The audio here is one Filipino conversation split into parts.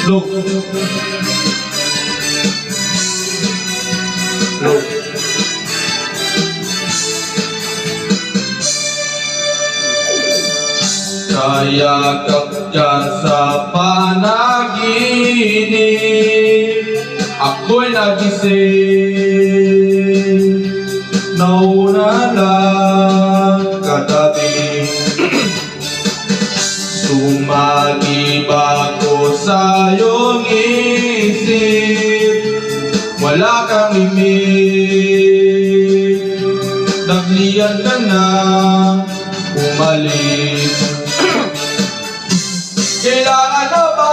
Look. Look. Kayakap dyan sa panaginip, ako'y nagising. Nauna lang katabi. Sumagibag ko sa iyong isip, wala kang imig. Nagliyan ka na, umalis. Kailangan na ba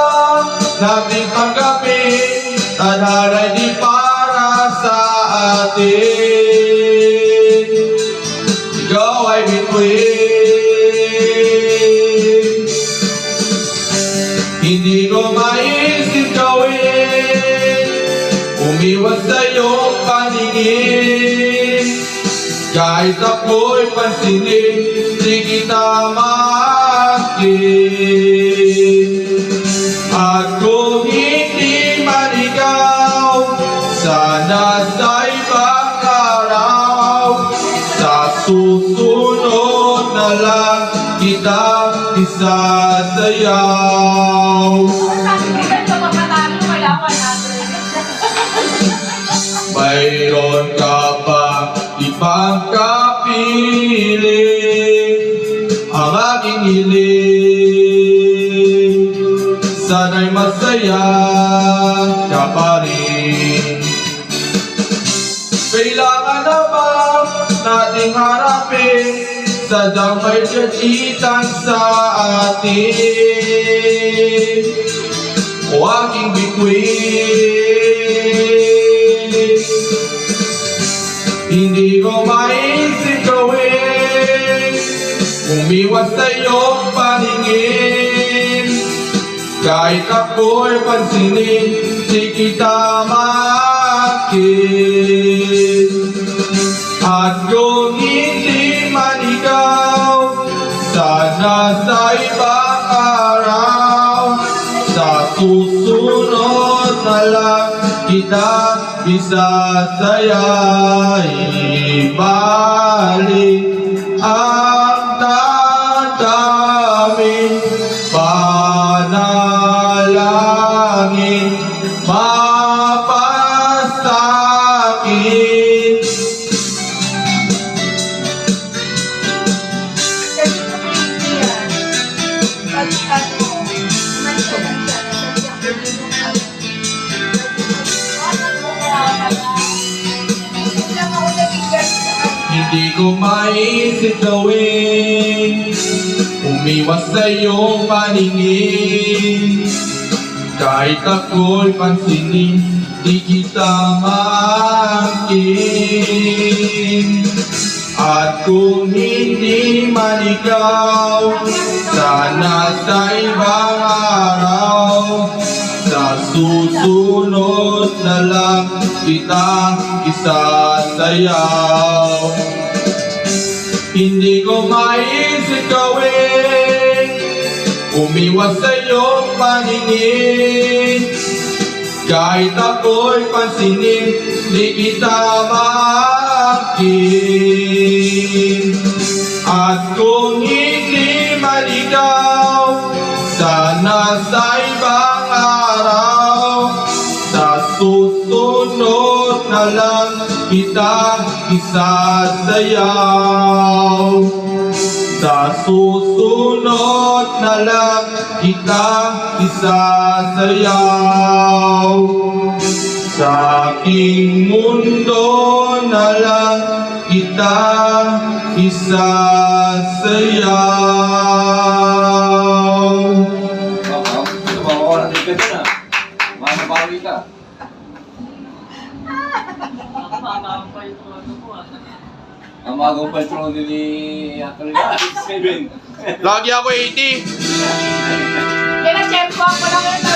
nating tanggapin? Tadhara'y di para sa atin. Ikaw ay bituin. Hindi ko maisip gawin, umiwas sa iyong paningin. Kahit ako'y pansinin, di kita maakin. At kung hindi man ikaw, sana sa ibang araw, sa susunod na lang kita isasayaw. Mayroon ka ba ibang kapiling? Ang aking hiling, sana'y masaya ka pa rin. Kailangan na ba nating harapin? Sadyang may kagitan sa atin. O aking bituin, hindi ko maisip gawin, umiwas sa iyong paningin. Kahit ako'y pansinin, di kita maakin. At kung hindi man ikaw, sana sa ibang araw, sa susunod na lang kita isasaya. Ibalik ang damdamin, panalangin, mapasakit. Hindi ko maisip gawin, umiwas sa iyong paningin. Kahit ako'y pansinin, di kita maakin. At kung hindi man ikaw, sana sa ibang araw, sa susunod na lang kita isasayaw. Hindi ko maisip gawin, umiwas sa iyong paningin. Kahit ako'y pansinin, di kita maakin. At kung hindi man ikaw, sana sa ibang araw, sa susunod na lang kita isasayaw. Sa susunod na lang kita isasayaw. Sa aking mundo na lang kita isasayaw. Wala na ito na. Mamabawi ka. Amagang pa ito ni Akalina. 7. Lagi ako 80. Kaya na-check ko ako lang ito.